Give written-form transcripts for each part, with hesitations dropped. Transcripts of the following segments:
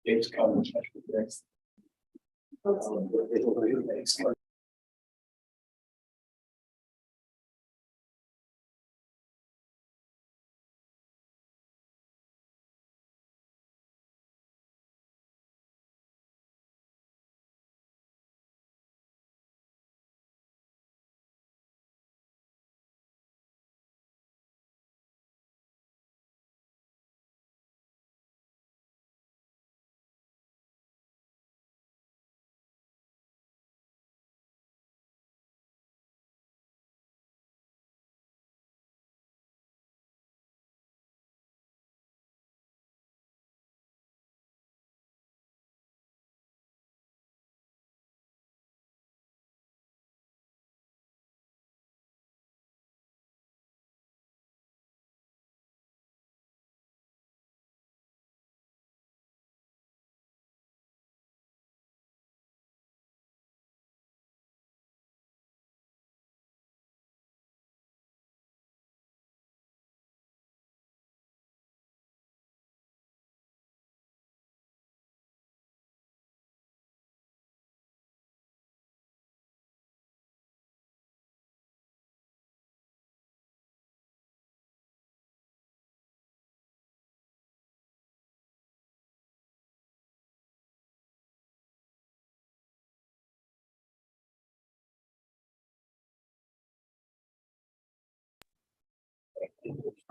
James Conner.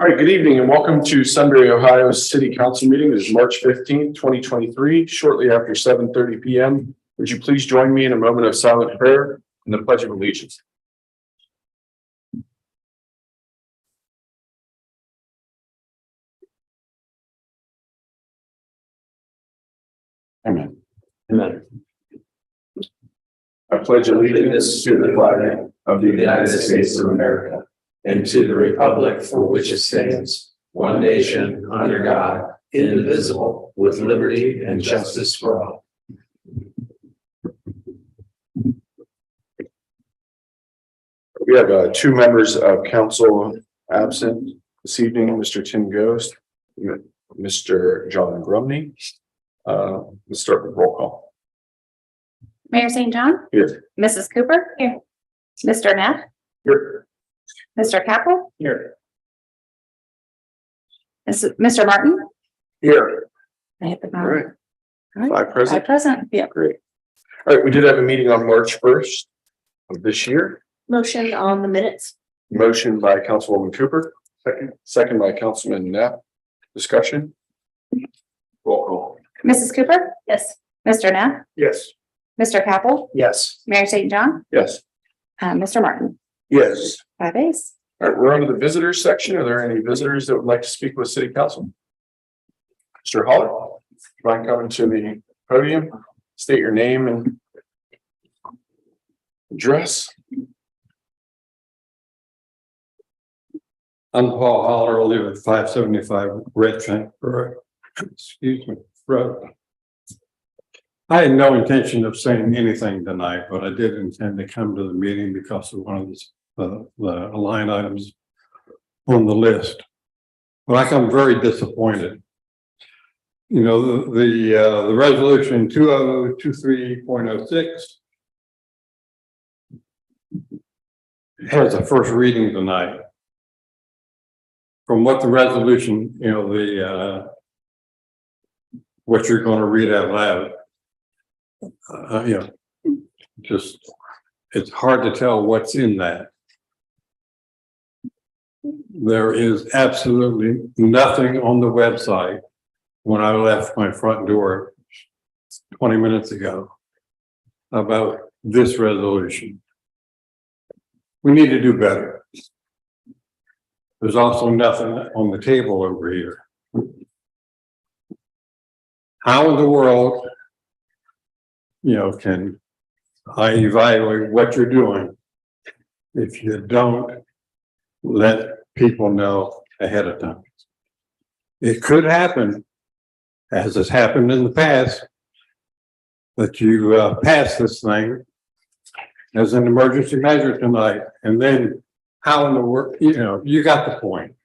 All right, good evening and welcome to Sunbury, Ohio City Council meeting. It is March 15th, 2023, shortly after 7:30 p.m. Would you please join me in a moment of silent prayer and the Pledge of Allegiance? Amen. Amen. I pledge allegiance to the flag of the United States of America and to the republic for which it stands, one nation, under God, indivisible, with liberty and justice for all. We have two members of council absent this evening, Mr. Tim Ghost, Mr. John Grumney. Let's start with roll call. Mayor St. John? Here. Mrs. Cooper? Here. Mr. Neff? Here. Mr. Capel? Here. Mr. Martin? Here. I hit the All right. All right. Five present. Present. Yep. Great. All right, we did have a meeting on March 1st of this year. Motion on the minutes. Motion by Councilwoman Cooper. Second by Councilman Neff. Discussion. Roll call. Mrs. Cooper? Yes. Mr. Neff? Yes. Mr. Capel? Yes. Mayor St. John? Yes. Mr. Martin? Yes. 5 ayes. All right, we're on to the visitors section. Are there any visitors that would like to speak with City Council? Mr. Holler, mind coming to the podium, state your name and address. I'm Paul Holler, I live at 575 Red Tank Road. Excuse me, road. I had no intention of saying anything tonight, but I did intend to come to the meeting because of one of the line items on the list. But I come very disappointed. You know, the resolution 2023.06 has a first reading tonight. From what the resolution, you know, what you're going to read out loud, you know, just it's hard to tell what's in that. There is absolutely nothing on the website when I left my front door 20 minutes ago about this resolution. We need to do better. There's also nothing on the table over here. How in the world, you know, can I evaluate what you're doing if you don't let people know ahead of time? It could happen, as has happened in the past, that you pass this thing as an emergency measure tonight, and then how in the world, you know, you got the point.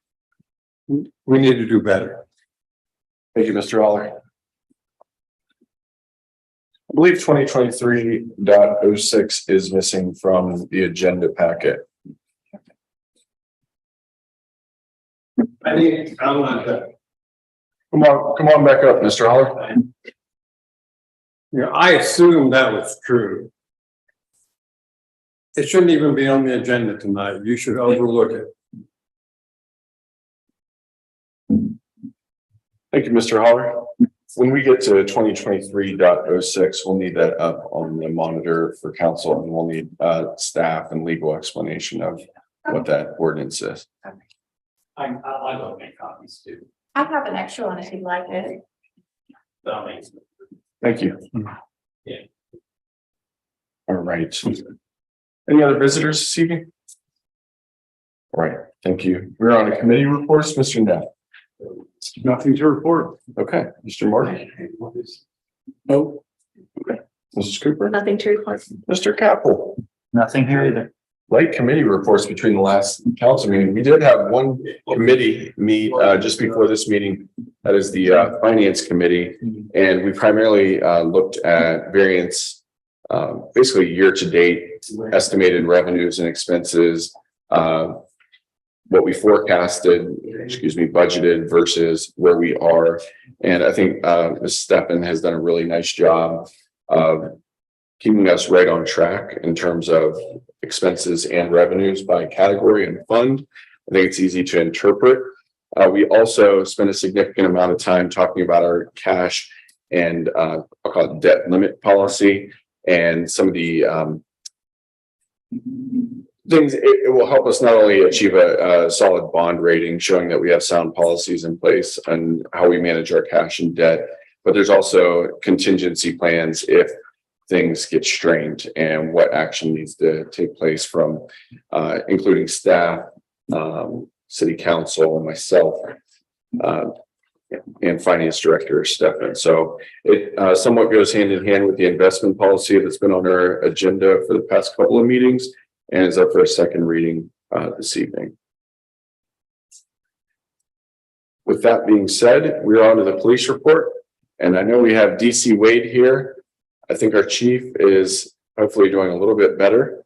We need to do better. Thank you, Mr. Holler. believe 2023.06 is missing from the agenda packet. I need to comment that. Come on back up, Mr. Holler. I assume that was true. It shouldn't even be on the agenda tonight. You should overlook it. Thank you, Mr. Holler. When we get to 2023.06, we'll need that up on the monitor for council, and we'll need staff and legal explanation of what that ordinance is. I don't make copies too. I have an extra one if you'd like it. Thank you. Yeah. All right. Any other visitors this evening? All right, thank you. We're on a committee reports, Mr. Neff. Nothing to report. Okay, Mr. Martin. No. Okay, Mrs. Cooper, Nothing to report. Mr. Capel. Nothing here either. Light committee reports between the last council meeting. We did have one committee meet just before this meeting. That is the finance committee. And we primarily looked at variance, basically year to date, estimated revenues and expenses, what we forecasted, budgeted versus where we are. And I think Ms. Steppen has done a really nice job of keeping us right on track in terms of expenses and revenues by category and fund. I think it's easy to interpret. We also spent a significant amount of time talking about our cash and I'll call it debt limit policy and some of the things. It will help us not only achieve a solid bond rating, showing that we have sound policies in place and how we manage our cash and debt, but there's also contingency plans if things get strained and what action needs to take place from including staff, city council, and myself, and finance director Steffen. So it somewhat goes hand in hand with the investment policy that's been on our agenda for the past couple of meetings and is up for a second reading this evening. With that being said, we're on to the police report, and I know we have DC Wade here. I think our chief is hopefully doing a little bit better.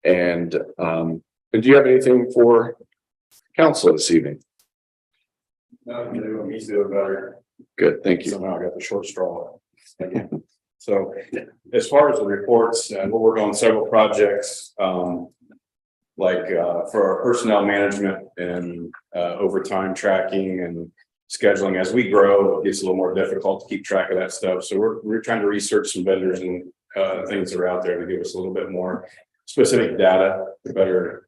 And do you have anything for council this evening? No, he's doing better. Good, thank you. Somehow I got the short straw. So as far as the reports, we're working on several projects, like for our personnel management and overtime tracking and scheduling. As we grow, it gets a little more difficult to keep track of that stuff. So we're trying to research some vendors and things that are out there to give us a little bit more specific data to better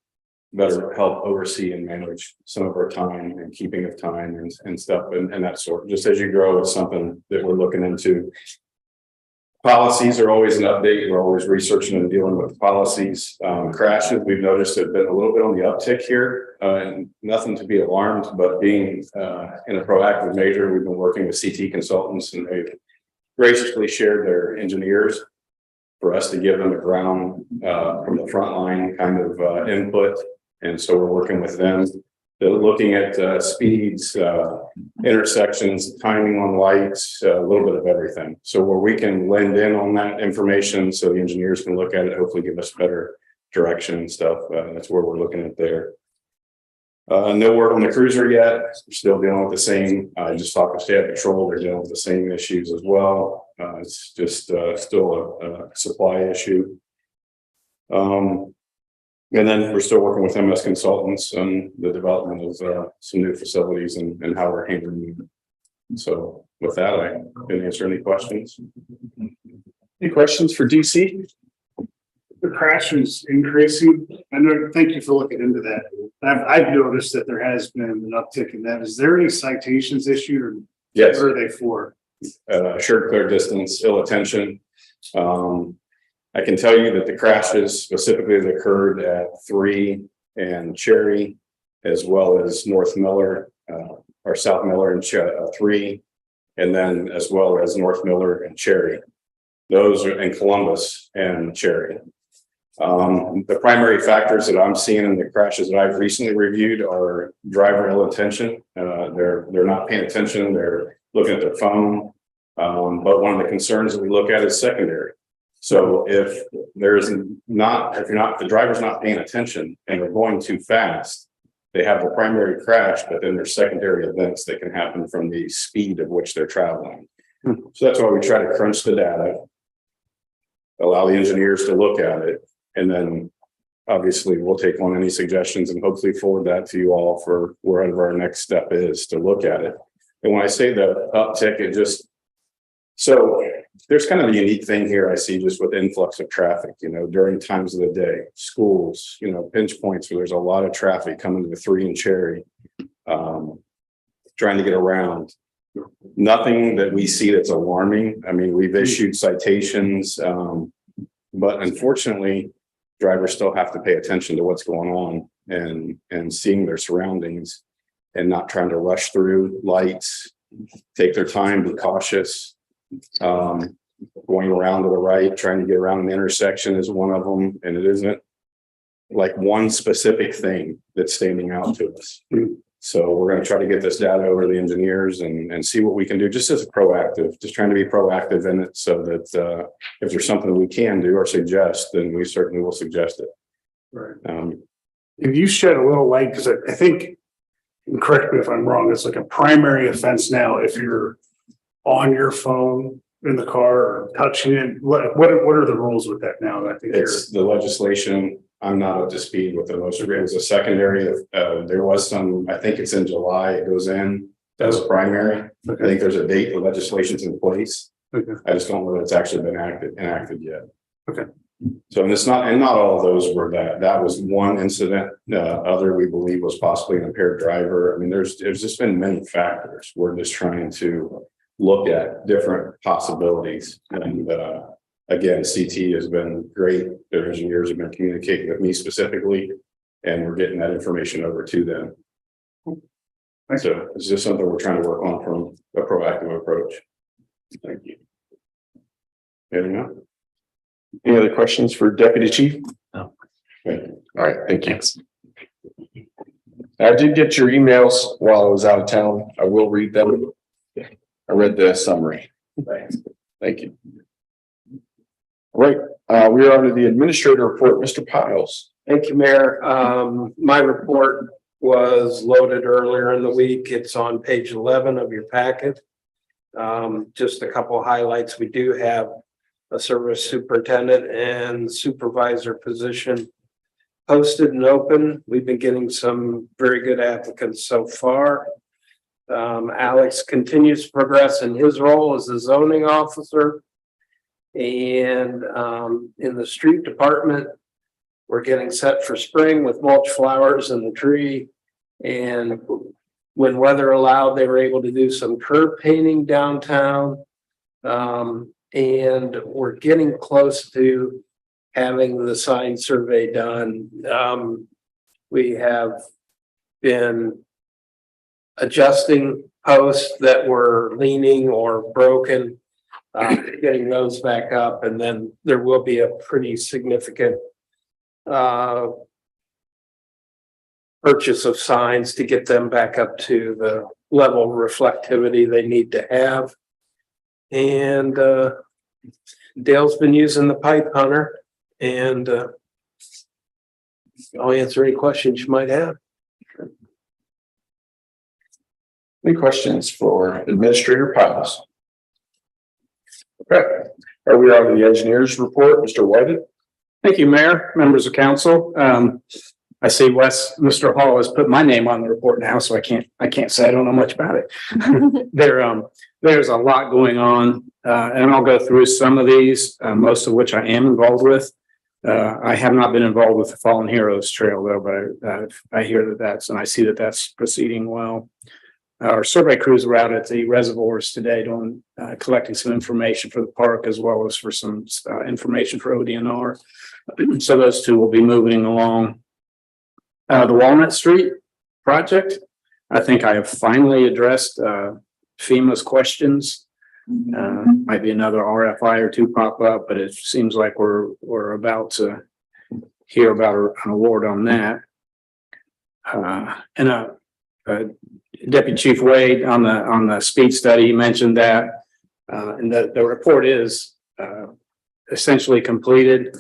help oversee and manage some of our time and keeping of time and stuff and that sort. Just as you grow, it's something that we're looking into. Policies are always an update. We're always researching and dealing with policies. Crashes, we've noticed have been a little bit on the uptick here, and nothing to be alarmed, but being in a proactive measure, we've been working with CT consultants, and they've graciously shared their engineers for us to give them a ground from the front line kind of input. And so we're working with them. They're looking at speeds, intersections, timing on lights, a little bit of everything. So where we can lend in on that information so the engineers can look at it, hopefully give us better direction and stuff. That's where we're looking at there. No word on the cruiser yet. We're still dealing with the same. I just talked with State Patrol. They're dealing with the same issues as well. It's just still a supply issue. And then we're still working with them as consultants on the development of some new facilities and how we're handling them. So with that, I can answer any questions. Any questions for DC? The crash is increasing. I know, thank you for looking into that. I've noticed that there has been an uptick in that. Is there any citations issued or Yes. what are they for? Assured clear distance, ill attention. I can tell you that the crashes specifically that occurred at 3 and Cherry, as well as North Miller, or South Miller and 3, and then as well as North Miller and Cherry. Those are in Columbus and Cherry. The primary factors that I'm seeing in the crashes that I've recently reviewed are driver ill attention. They're not paying attention. They're looking at their phone. But one of the concerns that we look at is secondary. So if the driver's not paying attention and they're going too fast, they have the primary crash, but then there's secondary events that can happen from the speed of which they're traveling. So that's why we try to crunch the data, allow the engineers to look at it, and then obviously we'll take on any suggestions and hopefully forward that to you all for wherever our next step is to look at it. And when I say the uptick, so there's kind of a unique thing here I see just with influx of traffic, during times of the day, schools, pinch points where there's a lot of traffic coming to the 3 and Cherry, trying to get around. Nothing that we see that's alarming. I mean, we've issued citations, but unfortunately, drivers still have to pay attention to what's going on and seeing their surroundings and not trying to rush through lights, take their time, be cautious. Going around to the right, trying to get around an intersection is one of them, and it isn't like one specific thing that's standing out to us. So we're going to try to get this data over to the engineers and see what we can do just as a proactive, just trying to be proactive in it so that if there's something that we can do or suggest, then we certainly will suggest it. Right. If you shed a little light, because I think, and correct me if I'm wrong, it's like a primary offense now if you're on your phone in the car or touching it. What are the rules with that now? I think it's the legislation. I'm not up to speed with the most. It was a secondary. There was some, I think it's in July, it goes in as a primary. Okay. I think there's a date, the legislation's in place. Okay. I just don't know that it's actually been enacted yet. Okay. So, and not all of those were that was one incident. Other we believe was possibly an impaired driver. I mean, there's just been many factors. We're just trying to look at different possibilities. And again, CT has been great. Their engineers have been communicating with me specifically, and we're getting that information over to them. So it's just something we're trying to work on from a proactive approach. Thank you. Anything else? Any other questions for Deputy Chief? No. Okay. All right, thank you. I did get your emails while I was out of town. I will read them. I read the summary. Thank you. All right, we are on to the administrator report, Mr. Piles. Thank you, Mayor. My report was loaded earlier in the week. It's on page 11 of your packet. Just a couple of highlights. We do have a service superintendent and supervisor position posted and open. We've been getting some very good applicants so far. Alex continues to progress in his role as a zoning officer. And in the street department, we're getting set for spring with mulch flowers in the tree. And when weather allowed, they were able to do some curb painting downtown. And we're getting close to having the sign survey done. We have been adjusting posts that were leaning or broken, getting those back up, and then there will be a pretty significant purchase of signs to get them back up to the level of reflectivity they need to have. And Dale's been using the pipe hunter, and I'll answer any questions you might have. Any questions for Administrator Piles? Okay, are we on to the engineer's report, Mr. Whited? Thank you, Mayor, members of council. I see Mr. Hall has put my name on the report now, so I can't say I don't know much about it. There's a lot going on, and I'll go through some of these, most of which I am involved with. I have not been involved with the Fallen Heroes Trail though, but I hear and I see that that's proceeding well. Our survey crews were out at the reservoirs today doing collecting some information for the park as well as for some information for ODNR. So those two will be moving along. The Walnut Street project, I think I have finally addressed FEMA's questions. Might be another RFI or two pop up, but it seems like we're about to hear about an award on that. And Deputy Chief Wade on the speed study, he mentioned that And the report is essentially completed.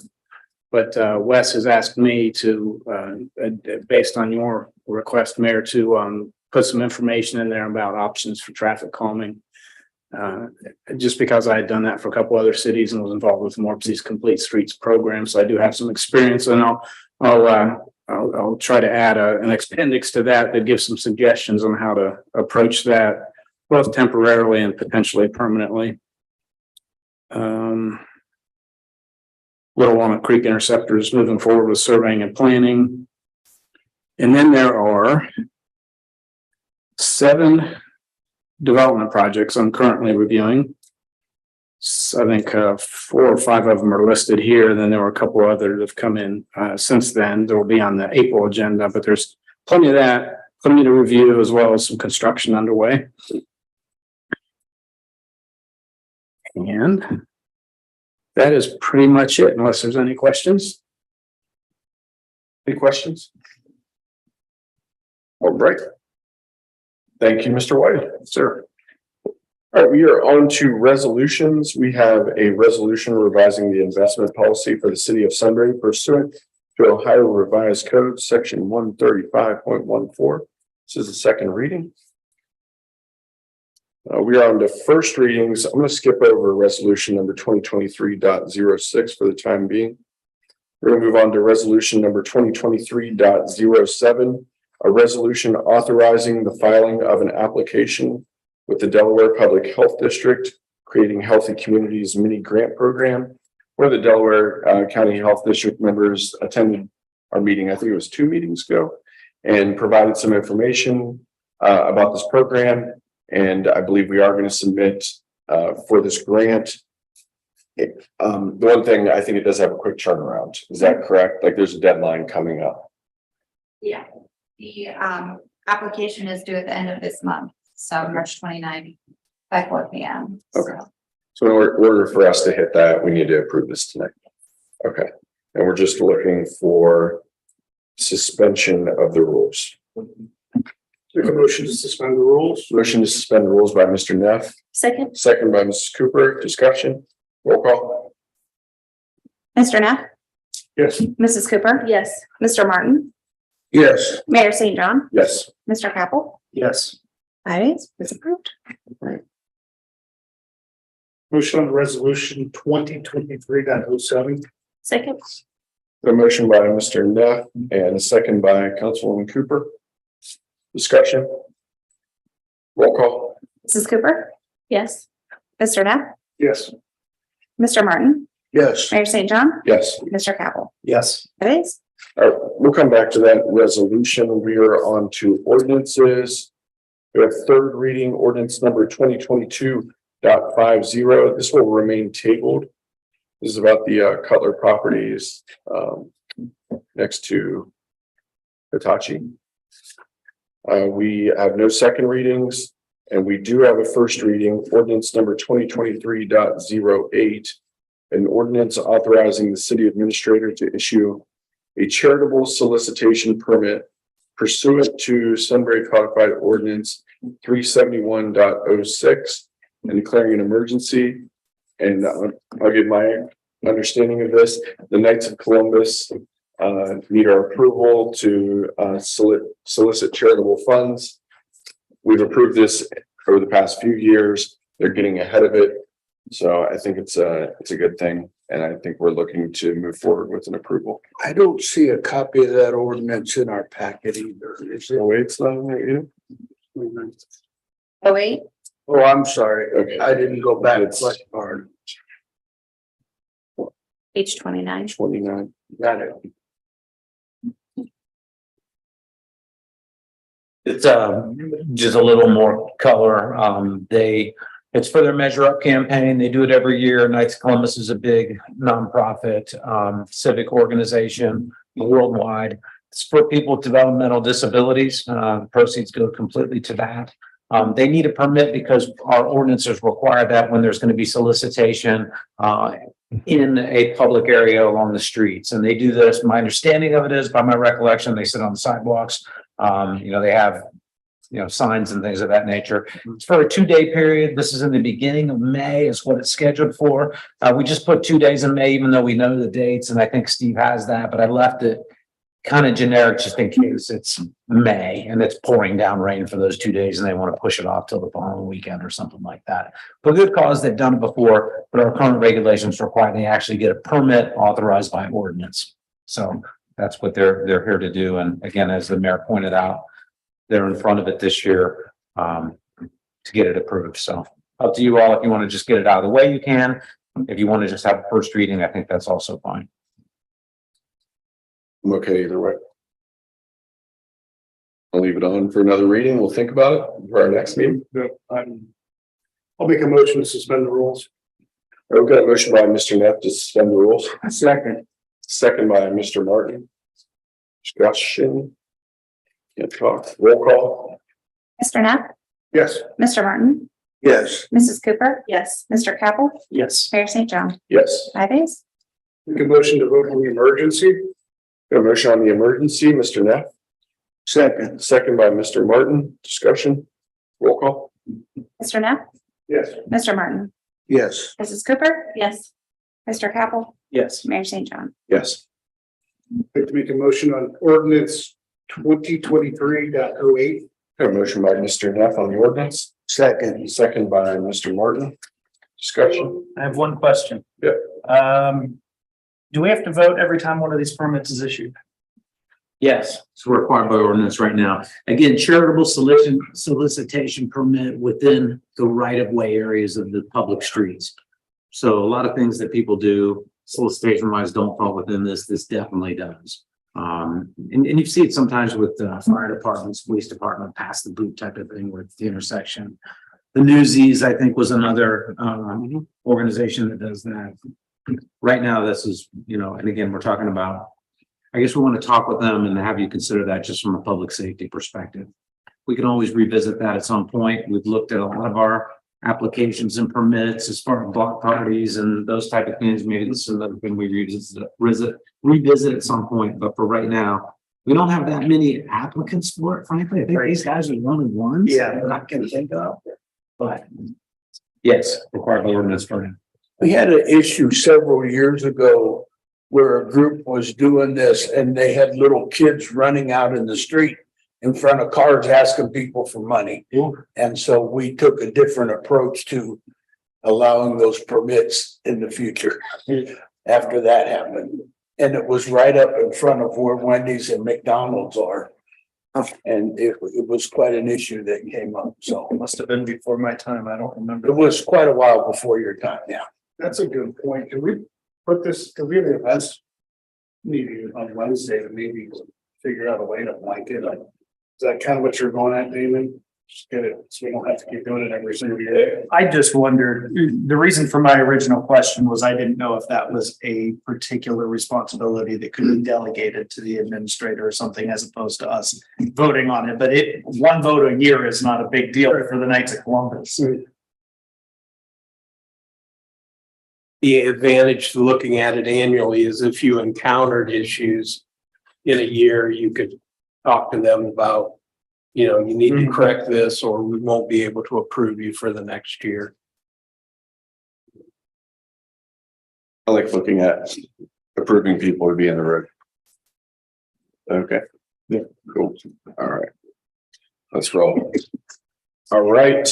But Wes has asked me to, based on your request, Mayor, to put some information in there about options for traffic calming. Just because I had done that for a couple other cities and was involved with Morpsey's Complete Streets program, so I do have some experience, and I'll try to add an appendix to that gives some suggestions on how to approach that, both temporarily and potentially permanently. Little Walnut Creek Interceptors moving forward with surveying and planning. And then there are 7 development projects I'm currently reviewing. So I think 4 or 5 of them are listed here. And then there were a couple others that have come in since then. They will be on the April agenda, but there's plenty of that, plenty to review, as well as some construction underway. And that is pretty much it, unless there's any questions. Any questions? All right. Thank you, Mr. White. Sir. All right, we are on to resolutions. We have a resolution revising the investment policy for the city of Sunbury pursuant to Ohio Revised Code, section 135.14. This is the second reading. We are on to first readings. I'm going to skip over resolution number 2023.06 for the time being. We're going to move on to resolution number 2023.07, a resolution authorizing the filing of an application with the Delaware Public Health District, creating Healthy Communities mini grant program, where the Delaware County Health District members attended our meeting, I think it was 2 meetings ago, and provided some information about this program. And I believe we are going to submit for this grant. The one thing, I think it does have a quick turnaround. Is that correct? Like there's a deadline coming up. Yeah, the application is due at the end of this month, so March 29th by 4 p.m. Okay. So in order for us to hit that, we need to approve this tonight. Okay. And we're just looking for suspension of the rules. Make a motion to suspend the rules. Motion to suspend the rules by Mr. Neff, Second. second by Mrs. Cooper. Discussion. Roll call. Mr. Neff, Yes. Mrs. Cooper. Yes. Mr. Martin, Yes. Mayor St. John, Yes. Mr. Capel. Yes. 5 ayes, it's approved. Motion on resolution 2023.07. Second. The motion by Mr. Neff and a second by Councilwoman Cooper. Discussion. Roll call. Mrs. Cooper. Yes. Mr. Neff, Yes. Mr. Martin, Yes. Mayor St. John, Yes. Mr. Capel. Yes. 5 ayes. All right, we'll come back to that resolution. We are on to ordinances. We have third reading ordinance number 2022.50. This will remain tabled. This is about the Cutler properties next to Hitachi. We have no second readings, and we do have a first reading, ordinance number 2023.08, an ordinance authorizing the city administrator to issue a charitable solicitation permit pursuant to Sunbury Codified Ordinance 371.06 and declaring an emergency. And I'll give my understanding of this. The Knights of Columbus need our approval to solicit charitable funds. We've approved this over the past few years. They're getting ahead of it. So I think it's a good thing. And I think we're looking to move forward with an approval. I don't see a copy of that ordinance in our packet either. Is it? Oh, wait, it's not in there either? Oh, wait. Oh, I'm sorry. Okay. I didn't go back It's- much hard. Page 29. 29. Got it. It's just a little more color. It's for their Measure Up campaign. They do it every year. Knights of Columbus is a big nonprofit civic organization worldwide. It's for people with developmental disabilities. Proceeds go completely to that. They need a permit because our ordinances require that when there's going to be solicitation in a public area along the streets. And they do this. My understanding of it is, by my recollection, they sit on the sidewalks. They have signs and things of that nature. It's for a 2-day period. This is in the beginning of May is what it's scheduled for. We just put 2 days in May, even though we know the dates, and I think Steve has that, but I left it kind of generic just in case it's May and it's pouring down rain for those 2 days and they want to push it off till the following weekend or something like that. For good cause, they've done it before, but our current regulations require they actually get a permit authorized by ordinance. So that's what they're here to do. And again, as the mayor pointed out, they're in front of it this year to get it approved. So up to you all. If you want to just get it out of the way, you can. If you want to just have a first reading, I think that's also fine. I'm okay either way. I'll leave it on for another reading. We'll think about it for our next meeting. I'll make a motion to suspend the rules. We've got a motion by Mr. Neff to suspend the rules. Second. Second by Mr. Martin. Discussion. Can't talk. Roll call. Mr. Knapp, Yes. Mr. Martin, Yes. Mrs. Cooper. Yes. Mr. Capel, Yes. Mayor St. John, Yes. 5 ayes. Make a motion to vote on the emergency. Got a motion on the emergency, Mr. Neff. Second. Second by Mr. Martin. Discussion. Roll call. Mr. Knapp, Yes. Mr. Martin, Yes. Mrs. Cooper. Yes. Mr. Capel, Yes. Mayor St. John. Yes. I'd like to make a motion on ordinance 2023.08. Got a motion by Mr. Neff on the ordinance. Second. Second by Mr. Martin. Discussion. I have one question. Yeah. Do we have to vote every time one of these permits is issued? Yes, it's required by ordinance right now. Again, charitable solicitation permit within the right of way areas of the public streets. So a lot of things that people do solicitation wise don't fall within this. This definitely does. And you see it sometimes with fire departments, police department, pass the boot type of thing with the intersection. The Newsies, I think, was another organization that does that. Right now, this is, and again, we're talking about, I guess we want to talk with them and have you consider that just from a public safety perspective. We can always revisit that at some point. We've looked at a lot of our applications and permits as far as block parties and those type of things. Maybe this is another thing we revisit at some point, but for right now, we don't have that many applicants for it, frankly. I think these guys are one of ones. Yeah. That I can think of, but yes, required by ordinance for him. We had an issue several years ago where a group was doing this and they had little kids running out in the street in front of cars asking people for money. And so we took a different approach to allowing those permits in the future after that happened. And it was right up in front of where Wendy's and McDonald's are. And it was quite an issue that came up. So It must have been before my time. I don't remember. it was quite a while before your time. Yeah. That's a good point. Can we put this, can we have the events meeting on Wednesday to maybe figure out a way to blank it? Is that kind of what you're going at, Damon? Just get it, so we don't have to keep doing it every single year. I just wondered, the reason for my original question was I didn't know if that was a particular responsibility that could be delegated to the administrator or something as opposed to us voting on it. But one vote a year is not a big deal for the Knights of Columbus. The advantage to looking at it annually is if you encountered issues in a year, you could talk to them about, you need to correct this, or we won't be able to approve you for the next year. I like looking at approving people to be in the road. Okay. Yeah, cool. All right. Let's roll. All right.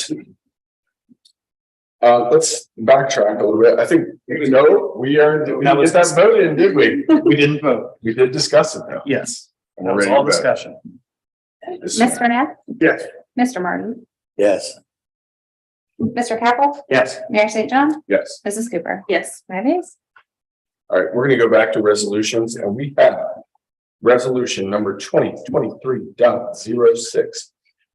Let's backtrack a little bit. I think, no, we didn't vote in, did we? We didn't vote. We did discuss it though. Yes. And That we're was ready all to vote. discussion. Mr. Knapp, Yes. Mr. Martin, Yes. Mr. Capel, Yes. Mayor St. John, Yes. Mrs. Cooper. Yes. 5 ayes. All right, we're gonna go back to resolutions and we have resolution number 2023.06.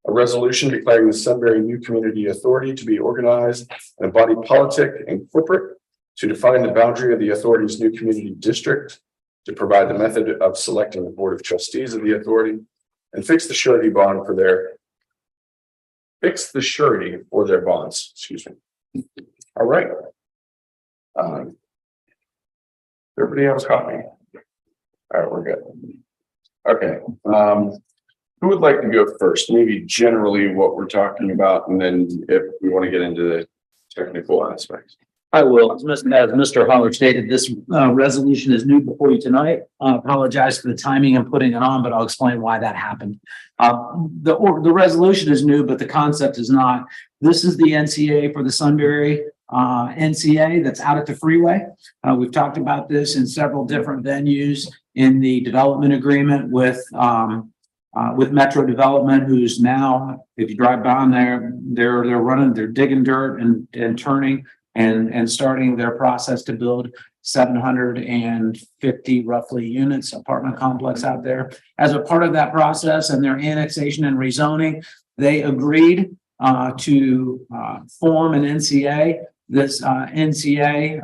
A resolution declaring the Sunbury New Community Authority to be organized in a body politic and corporate, to define the boundary of the authority's new community district, to provide the method of selecting the board of trustees of the authority, and fix the surety for their bonds, excuse me. All right. Everybody have a copy? All right, we're good. Okay, Who would like to go first? Maybe generally what we're talking about, and then if we want to get into the technical aspects. I will. As Mr. Holler stated, this resolution is new before you tonight. I apologize for the timing and putting it on, but I'll explain why that happened. The resolution is new, but the concept is not. This is the NCA for the Sunbury NCA that's out at the freeway. We've talked about this in several different venues in the development agreement with Metro Development, who's now, if you drive down there, they're digging dirt and turning and starting their process to build 750 roughly units apartment complex out there. As a part of that process and their annexation and rezoning, they agreed to form an NCA. This NCA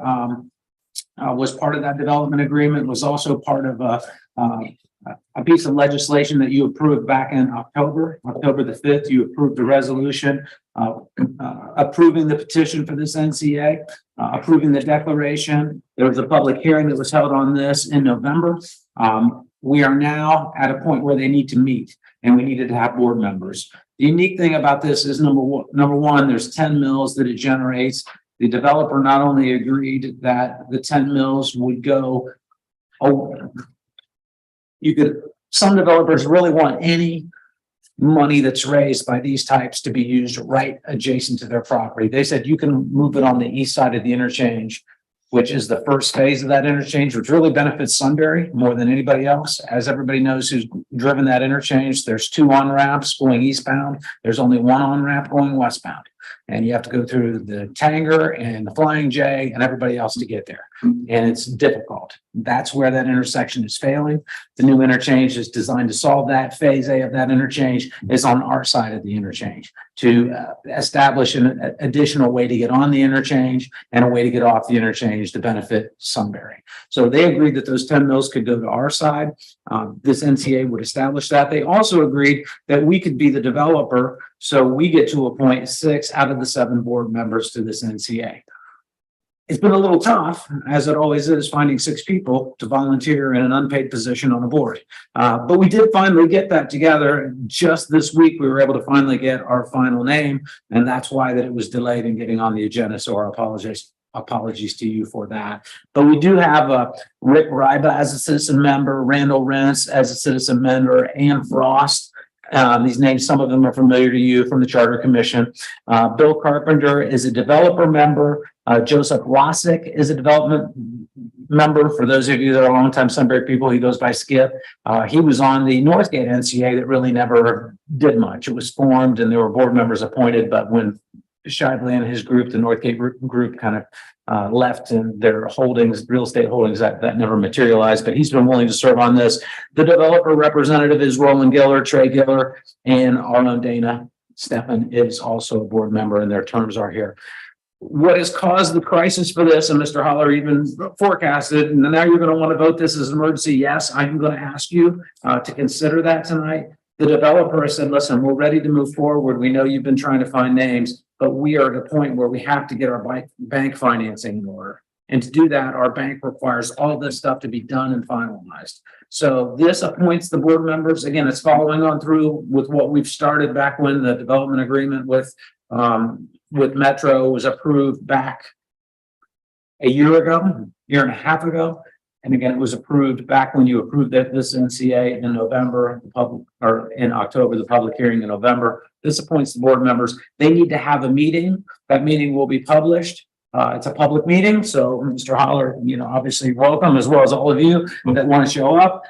was part of that development agreement, was also part of a piece of legislation that you approved back in October the 5th. You approved the resolution approving the petition for this NCA, approving the declaration. There was a public hearing that was held on this in November. We are now at a point where they need to meet, and we needed to have board members. The unique thing about this is number one, there's 10 mills that it generates. The developer not only agreed that the 10 mills would go, some developers really want any money that's raised by these types to be used right adjacent to their property. They said you can move it on the east side of the interchange, which is the first phase of that interchange, which really benefits Sunbury more than anybody else. As everybody knows who's driven that interchange, there's 2 on-ramps going eastbound. There's only 1 on-ramp going westbound. And you have to go through the Tanger and the Flying J and everybody else to get there. And it's difficult. That's where that intersection is failing. The new interchange is designed to solve that. Phase A of that interchange is on our side of the interchange to establish an additional way to get on the interchange and a way to get off the interchange to benefit Sunbury. So they agreed that those 10 mills could go to our side. This NCA would establish that. They also agreed that we could be the developer, so we get to appoint 6 out of the 7 board members to this NCA. It's been a little tough, as it always is, finding 6 people to volunteer in an unpaid position on a board. But we did finally get that together. Just this week, we were able to finally get our final name, and that's why that it was delayed in getting on the agenda. So our apologies to you for that. But we do have Rick Ryba as a citizen member, Randall Rentz as a citizen member, Ann Frost. These names, some of them are familiar to you from the Charter Commission. Bill Carpenter is a developer member. Joseph Wassick is a development member. For those of you that are longtime Sunbury people, he goes by Skip. He was on the Northgate NCA that really never did much. It was formed and there were board members appointed, but when Shively and his group, the Northgate group, kind of left in their holdings, real estate holdings, that never materialized, but he's been willing to serve on this. The developer representative is Roland Giller, Trey Giller, and our own Dana Steffen is also a board member, and their terms are here. What has caused the crisis for this, and Mr. Holler even forecasted, and now you're going to want to vote this as an emergency. Yes, I'm going to ask you to consider that tonight. The developer has said, listen, we're ready to move forward. We know you've been trying to find names, but we are at a point where we have to get our bank financing in order. And to do that, our bank requires all this stuff to be done and finalized. So this appoints the board members. Again, it's following on through with what we've started back when the development agreement with Metro was approved back a year and a half ago. And again, it was approved back when you approved this NCA in November, in October, the public hearing in November. This appoints the board members. They need to have a meeting. That meeting will be published. It's a public meeting. So Mr. Holler, obviously welcome, as well as all of you that want to show up.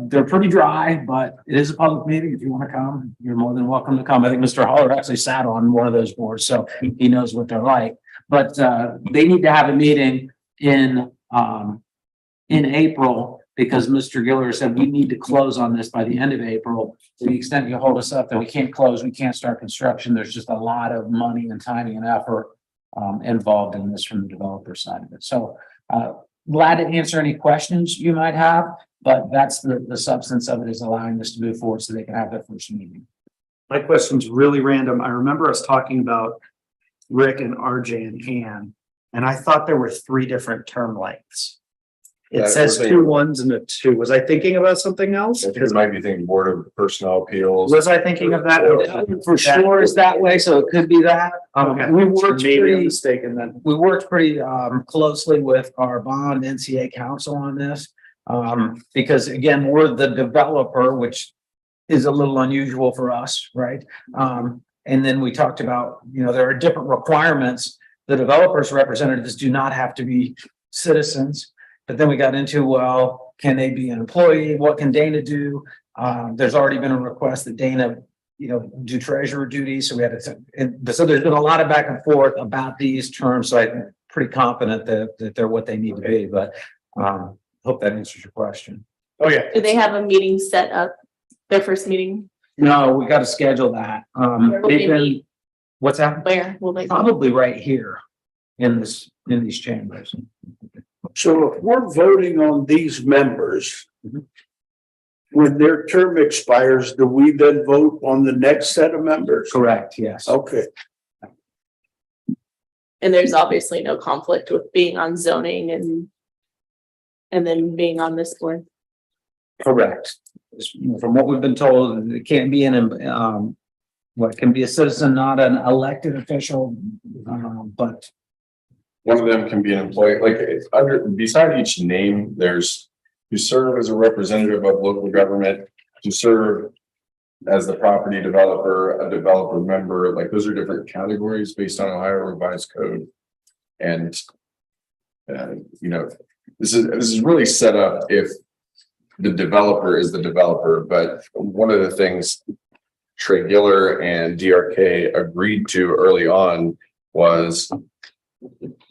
They're pretty dry, but it is a public meeting. If you want to come, you're more than welcome to come. I think Mr. Holler actually sat on one of those boards, so he knows what they're like. But they need to have a meeting in April, because Mr. Giller said we need to close on this by the end of April. To the extent you hold us up, then we can't close, we can't start construction. There's just a lot of money and timing and effort involved in this from the developer side of it. So glad to answer any questions you might have, but that's the substance of it, is allowing this to move forward so they can have their first meeting. My question's really random. I remember us talking about Rick and RJ and Ann, and I thought there were 3 different term lengths. It That says was a- 2 1s and a 2. Was I thinking about something else? I think it might be thinking Board of Personnel Appeals. Was I thinking of that? For sure is that way, so it could be that. Okay. We worked Maybe I'm pretty, mistaken then. we worked pretty closely with our bond NCA council on this. Because again, we're the developer, which is a little unusual for us, right? And then we talked about, there are different requirements. The developers representatives do not have to be citizens. But then we got into, well, can they be an employee? What can Dana do? There's already been a request that Dana, do treasurer duties. So we had to, so there's been a lot of back and forth about these terms. So I'm pretty confident that they're what they need to be, but hope that answers your question. Oh, yeah. Do they have a meeting set up, their first meeting? No, we got to schedule that. Where will they They've been, meet? what's that? Where will they? meet? Probably right here in these chambers. So if we're voting on these members, when their term expires, do we then vote on the next set of members? Correct, yes. Okay. And there's obviously no conflict with being on zoning and then being on this board. Correct. From what we've been told, it can't be what can be a citizen, not an elected official, but One of them can be an employee, like it's beside each name, there's to serve as a representative of local government, to serve as the property developer, a developer member, like those are different categories based on Ohio Revised Code. And this is really set up if the developer is the developer, but one of the things Trey Giller and DRK agreed to early on was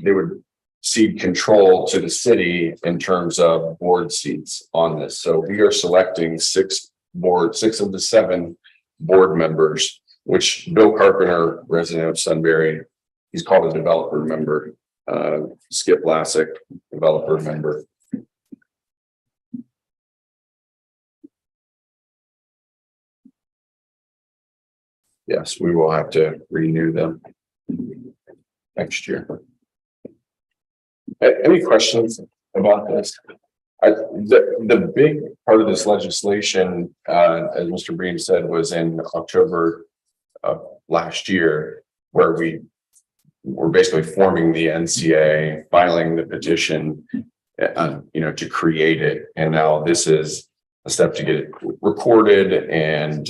they would cede control to the city in terms of board seats on this. So we are selecting 6 of the 7 board members, which Bill Carpenter, resident of Sunbury, he's called a developer member. Skip Lassick, developer member. Yes, we will have to renew them next year. Any questions about this? The big part of this legislation, as Mr. Breen said, was in October of last year, where we were basically forming the NCA, filing the petition, to create it. And now this is a step to get it recorded and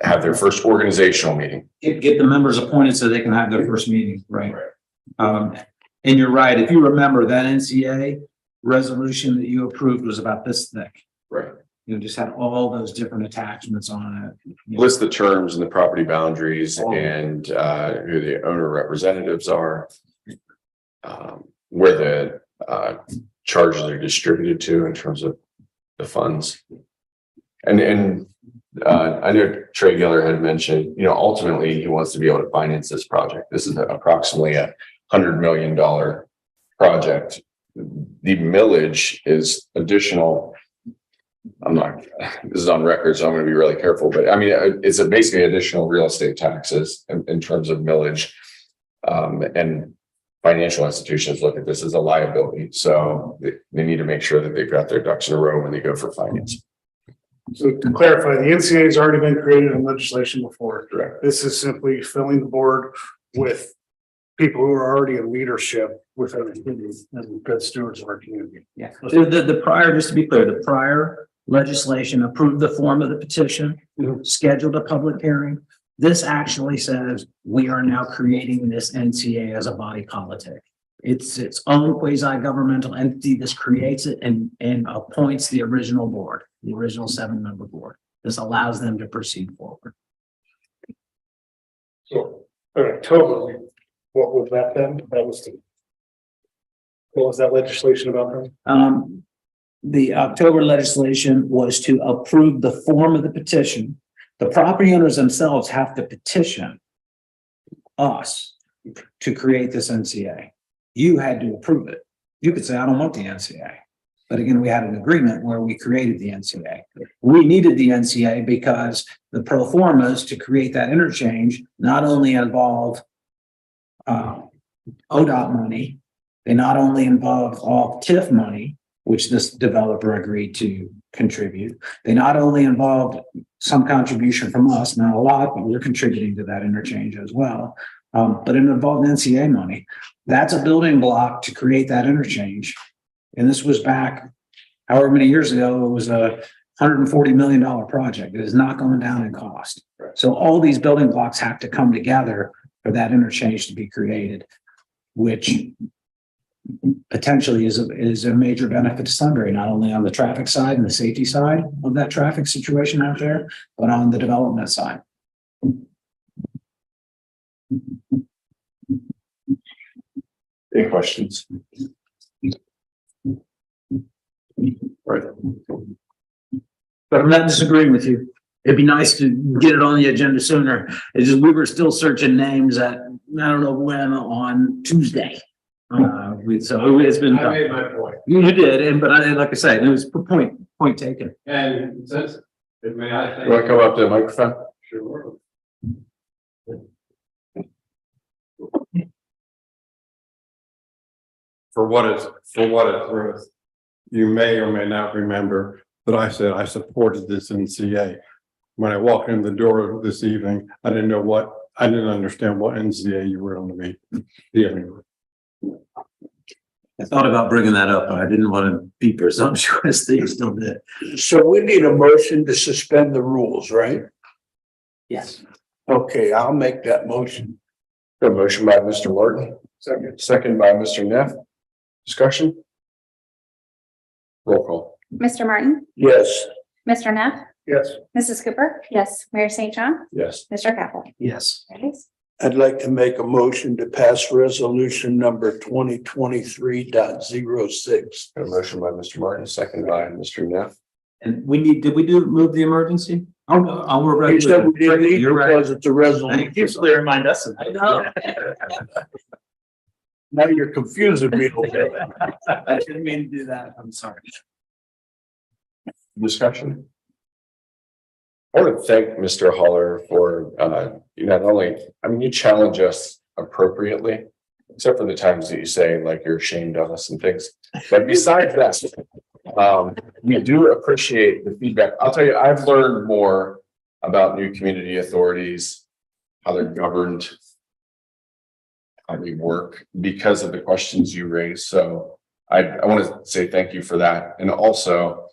have their first organizational meeting. get the members appointed so they can have their first meeting, right? And you're right, if you remember that NCA resolution that you approved was about this thick. Right. Just had all those different attachments on it. List the terms and the property boundaries and who the owner representatives are. Where the charges are distributed to in terms of the funds. And I know Trey Giller had mentioned, ultimately he wants to be able to finance this project. This is approximately $100 million project. The millage is additional. This is on record, so I'm going to be really careful, but I mean, it's basically additional real estate taxes in terms of millage. And financial institutions look at this as a liability. So they need to make sure that they've got their ducks in a row when they go for financing. So to clarify, the NCA has already been created in legislation before. Correct. This is simply filling the board with people who are already in leadership within the community and good stewards of our community. Yeah, the prior, just to be clear, the prior legislation approved the form of the petition, scheduled a public hearing. This actually says we are now creating this NCA as a body politic. It's its own quasi-governmental entity. This creates it and appoints the original board, the original 7-member board. This allows them to proceed forward. So, October, what was that then? What was that legislation about? The October legislation was to approve the form of the petition. The property owners themselves have to petition us to create this NCA. You had to approve it. You could say, I don't want the NCA. But again, we had an agreement where we created the NCA. We needed the NCA because the pro formas to create that interchange not only involve ODOT money, They not only involve all TIF money, which this developer agreed to contribute. They not only involved some contribution from us, not a lot, but we're contributing to that interchange as well. But it involved NCA money. That's a building block to create that interchange. And this was back however many years ago. It was a $140 million project. It is not going down in cost. So all these building blocks have to come together for that interchange to be created, which potentially is a major benefit to Sunbury, not only on the traffic side and the safety side of that traffic situation out there, but on the development side. Any questions? Right. But I'm not disagreeing with you. It'd be nice to get it on the agenda sooner. It's just, we were still searching names at, I don't know when, on Tuesday. So it's been. I made my point. You did, but like I said, it was point taken. And since, may I You want to come up to the microphone? Sure. For what it's worth, you may or may not remember that I said I supported this NCA. When I walked in the door this evening, I didn't understand what NCA you were going to be dealing with. I thought about bringing that up, but I didn't want to be presumptuous that you still did. So we need a motion to suspend the rules, right? Yes. Okay, I'll make that motion. A motion by Mr. Martin. Second by Mr. Neff. Discussion? Roll call. Mr. Martin, Yes. Mr. Neff, Yes. Mrs. Cooper. Yes. Mayor St. John, Yes. Mr. Capel. Yes. Carries. I'd like to make a motion to pass resolution number 2023.06. A motion by Mr. Martin, second by Mr. Neff. And did we move the emergency? Oh, no, we're ready. You said we didn't need You're right. because it's a resolution. Usually remind us of I know. Now you're confusing me. I didn't mean to do that. I'm sorry. Discussion? I want to thank Mr. Holler for, you not only, you challenge us appropriately, except for the times that you say like you're ashamed of us and things. But besides that, we do appreciate the feedback. I'll tell you, I've learned more about new community authorities, how they're governed, how they work because of the questions you raised. So I want to say thank you for that. And also,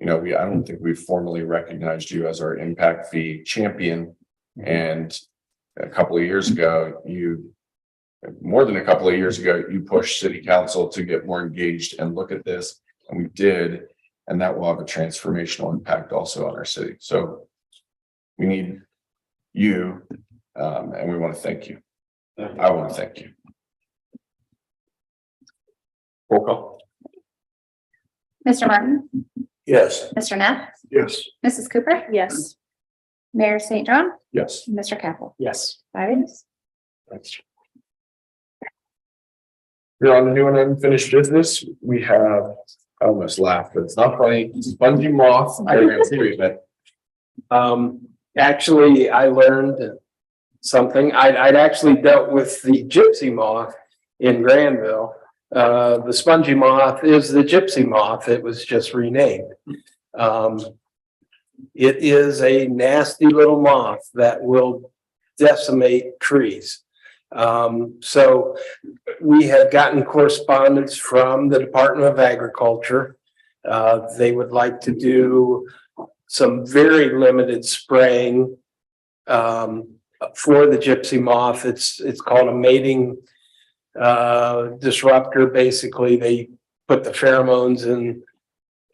I don't think we've formally recognized you as our impact fee champion. And a couple of years ago, more than a couple of years ago, you pushed city council to get more engaged and look at this. And we did. And that will have a transformational impact also on our city. So we need you, and we want to thank you. I want to thank you. Roll call. Mr. Martin, Yes. Mr. Neff, Yes. Mrs. Cooper. Yes. Mayor St. John, Yes. Mr. Capel. Yes. 5 yeas. We're on the new and unfinished business. We have, I almost laughed, but it's not funny. Spongy moth. Treatment. Actually, I learned something. I'd actually dealt with the gypsy moth in Granville. The spongy moth is the gypsy moth. It was just renamed. It is a nasty little moth that will decimate trees. So we have gotten correspondence from the Department of Agriculture. They would like to do some very limited spraying for the gypsy moth. It's called a mating disruptor. Basically, they put the pheromones in,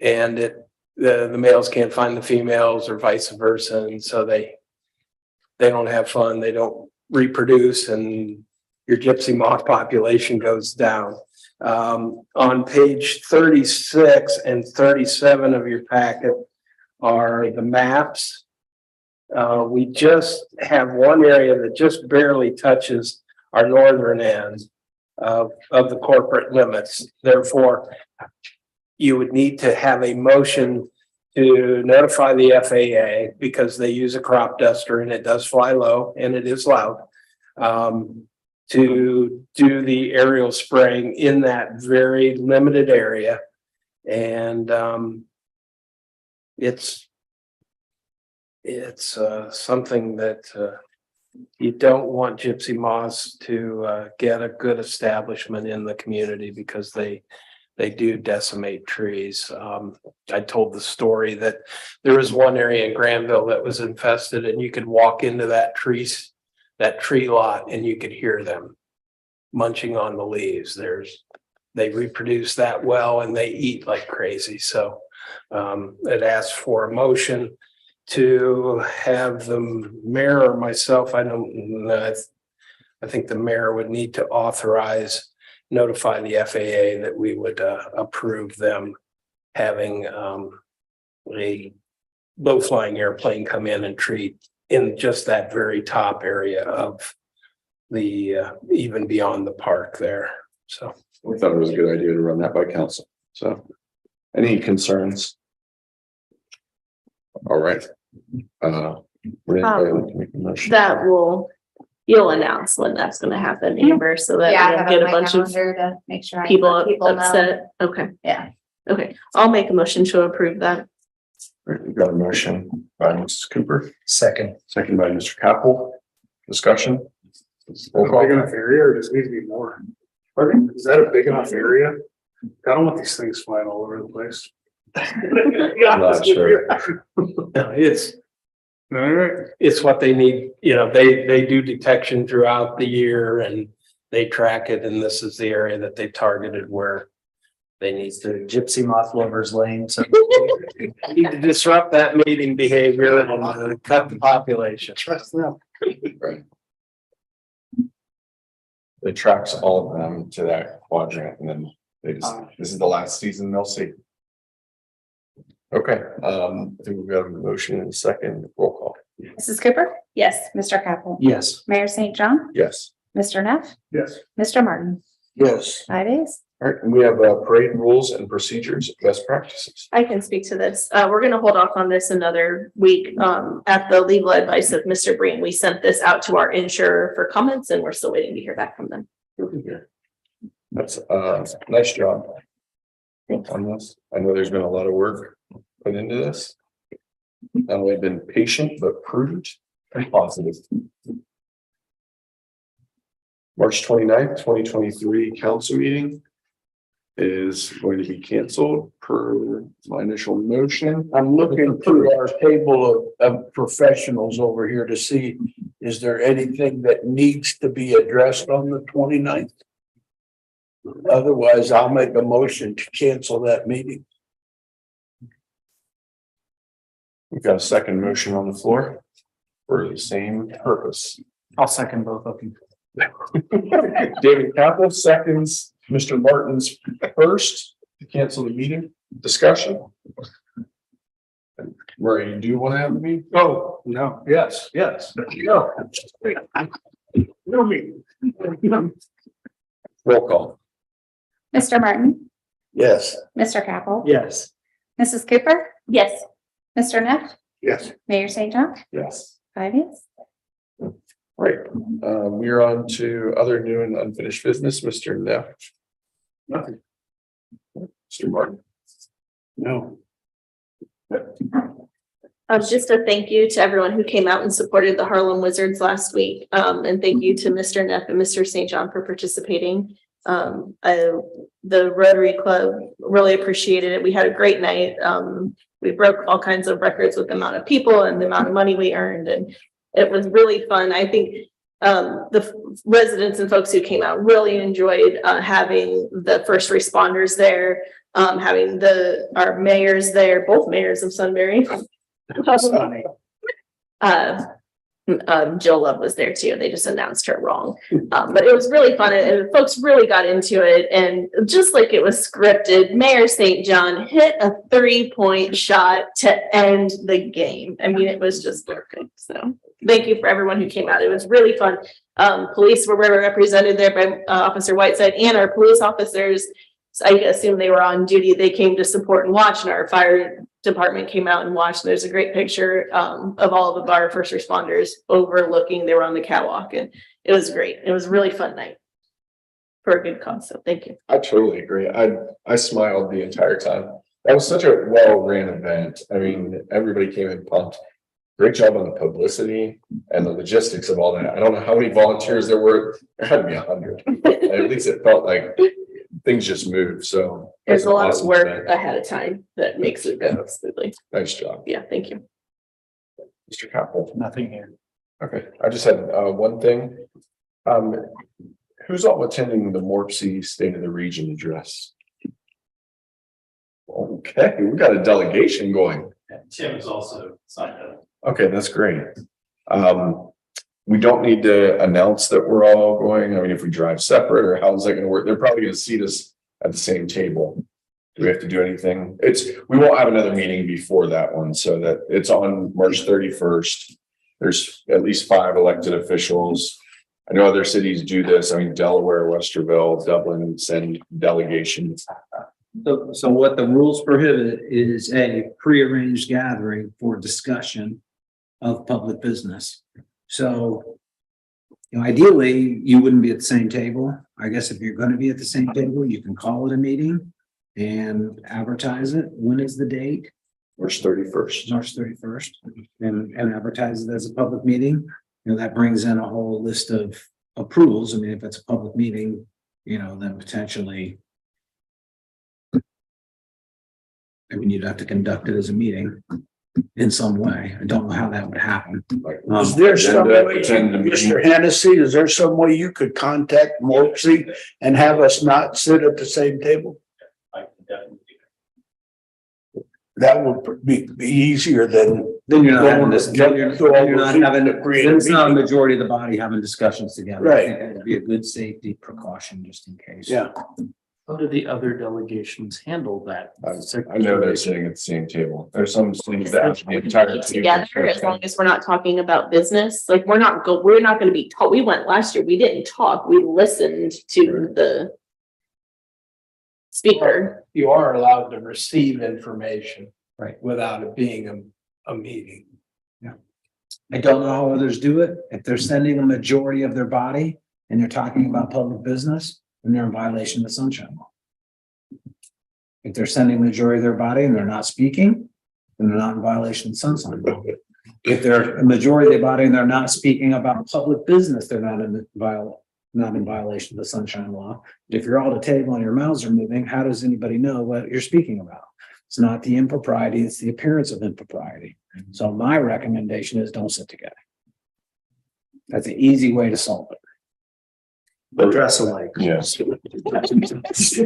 and the males can't find the females, or vice versa, and so they don't have fun. They don't reproduce, and your gypsy moth population goes down. On page 36 and 37 of your packet are the maps. We just have one area that just barely touches our northern end of the corporate limits. Therefore, you would need to have a motion to notify the FAA, because they use a crop duster and it does fly low and it is loud. to do the aerial spraying in that very limited area. And it's something that you don't want gypsy moths to get a good establishment in the community because they do decimate trees. I told the story that there was one area in Granville that was infested and you could walk into that tree lot and you could hear them munching on the leaves. They reproduce that well and they eat like crazy. So it asks for a motion to have the mayor or myself, I think the mayor would need to notify the FAA that we would approve them having a low flying airplane come in and treat in just that very top area of the even beyond the park there. So We thought it was a good idea to run that by council. So any concerns? All right. You'll announce when that's gonna happen, Amber, so that Yeah, I we have don't it get on a my bunch of calendar to make sure I people let know. upset. Okay, Yeah. okay. I'll make a motion to approve that. We've got a motion by Mrs. Cooper, Second. second by Mr. Capel. Discussion? Roll Big call. enough area or does it need to be more? Pardon? Is that a big enough area? I don't want these things flying all over the place. Not sure. no, it's what they need. You know, they do detection throughout the year and they track it. And this is the area that they targeted where they need to Gypsy moth lovers lane, so. need to disrupt that mating behavior and cut the population. Trust them. Right. It tracks all of them to that quadrant and then this is the last season they'll see. Okay, I think we've got a motion and a second. Roll call. Mrs. Cooper? Yes. Mr. Capel? Yes. Mayor St. John? Yes. Mr. Neff? Yes. Mr. Martin? Yes. 5 days. All right, and we have parade rules and procedures, best practices. I can speak to this. We're gonna hold off on this another week. At the legal advice of Mr. Breen, we sent this out to our insurer for comments and we're still waiting to hear back from them. That's nice job Thanks. on this. I know there's been a lot of work put into this. Not only been patient, but prudent and positive. March 29th, 2023 council meeting is going to be canceled per my initial motion. I'm looking through our table of professionals over here to see, is there anything that needs to be addressed on the 29th? Otherwise, I'll make a motion to cancel that meeting. We've got a second motion on the floor for the same purpose. I'll second both of them. David Capel seconds Mr. Martin's first to cancel the meeting. Discussion? Murray, you do want to have the meeting? Oh, no, yes. No. No meeting. Roll call. Mr. Martin? Yes. Mr. Capel? Yes. Mrs. Cooper? Yes. Mr. Neff? Yes. Mayor St. John? Yes. 5 days. Right. We're on to other new and unfinished business. Mr. Neff. Nothing. Mr. Martin. No. Just a thank you to everyone who came out and supported the Harlem Wizards last week. And thank you to Mr. Neff and Mr. St. John for participating. The Rotary Club really appreciated it. We had a great night. We broke all kinds of records with the amount of people and the amount of money we earned, and it was really fun. I think the residents and folks who came out really enjoyed having the first responders there, having our mayors there, both mayors of Sunbury. Jill Love was there too. They just announced her wrong. But it was really fun and folks really got into it. And just like it was scripted, Mayor St. John hit a 3-point shot to end the game. I mean, it was just perfect. So thank you for everyone who came out. It was really fun. Police were represented there by Officer Whiteside, and our police officers, I assume they were on duty. They came to support and watch, and our fire department came out and watched. There's a great picture of all of our first responders overlooking. They were on the catwalk, and it was great. It was a really fun night for a good cause. So thank you. I totally agree. I smiled the entire time. That was such a well-ran event. I mean, everybody came in pumped. Great job on the publicity and the logistics of all that. I don't know how many volunteers there were. There had to be 100. At least it felt like things just moved. So There's a lot of awesome work event. ahead of time that makes it go smoothly. Nice job, Yeah, thank you. Mr. Capel. Nothing here. Okay, I just had one thing. Who's all attending the Morpsey State of the Region address? Okay, we got a delegation going. Tim is also signed up. Okay, that's great. We don't need to announce that we're all going. I mean, if we drive separate, or how's that gonna work? They're probably gonna seat us at the same table. Do we have to do anything? We won't have another meeting before that one, so that it's on March 31st. There's at least 5 elected officials. I know other cities do this. I mean, Delaware, Westerville, Dublin send delegations. So what the rules prohibit is a prearranged gathering for discussion of public business. So, you know, ideally, you wouldn't be at the same table. I guess if you're going to be at the same table, you can call it a meeting and advertise it. When is the date? March 31st. March 31st, and advertise it as a public meeting. You know, that brings in a whole list of approvals. I mean, if it's a public meeting, you know, then potentially, I mean, you'd have to conduct it as a meeting in some way. I don't know how that would happen. Is there some way, Pretend to be- Mr. Hennessy, is there some way you could contact Morpsey and have us not sit at the same table? I can definitely do That would be easier than. Then you're not having Going this, to then jump through all you're not those having, hoops to create a then it's not a meeting. majority of the body having discussions together. I Right. think It'd be a good safety precaution just in case. Yeah. How do the other delegations handle that? I know they're sitting at the same table. There's some cities that have the We entire. meet together, as long as we're not talking about business, like we're not gonna be taught. We went last year, we didn't talk, we listened to the speaker. You are allowed to receive information. Right. Without it being a meeting. I don't know how others do it. If they're sending a majority of their body and they're talking about public business, then they're in violation of the Sunshine Law. If they're sending the majority of their body and they're not speaking, then they're not in violation of the Sunshine Law. If they're a majority of their body and they're not speaking about public business, they're not in violation of the Sunshine Law. If you're all at a table and your mouths are moving, how does anybody know what you're speaking about? It's not the impropriety, it's the appearance of impropriety. So my recommendation is don't sit together. That's an easy way to solve it. But dress alike. Yes. He's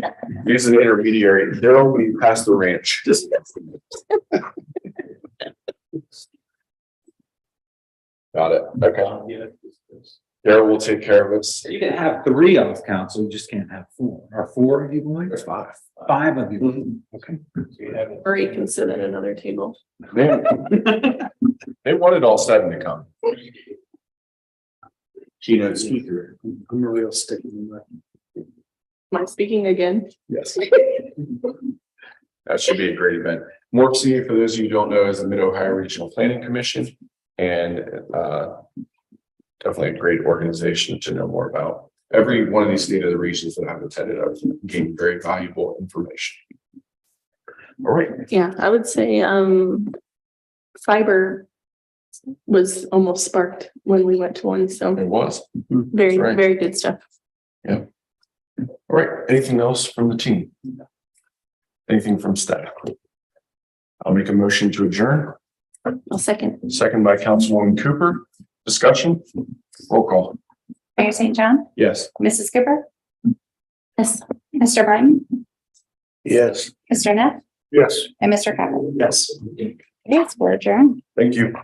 an intermediary. They're only past the ranch. Got it. Okay. Darryl will take care of us. You can have 3 off council, you just can't have 4. Are 4 of you going? There's 5. 5 of you. Okay. Or you can sit at another table. They wanted all 7 to come. Keynote speaker. I'm a real sticky. Am I speaking again? Yes. That should be a great event. Morpsey, for those of you who don't know, is the Mid-Ohio Regional Planning Commission, and definitely a great organization to know more about. Every one of these state of the regions that I've attended, I've gained very valuable information. All right. Yeah, I would say, fiber was almost sparked when we went to one, so It was. very, That's right. very good stuff. All right. Anything else from the team? Anything from staff? I'll make a motion to adjourn. I'll second. Second by Councilwoman Cooper. Discussion? Roll call. Mayor St. John, Yes. Mrs. Cooper, Yes. Mr. Barton, Yes. Mr. Neff, Yes. and Mr. Capel. Yes. Yes, we're adjourned. Thank you.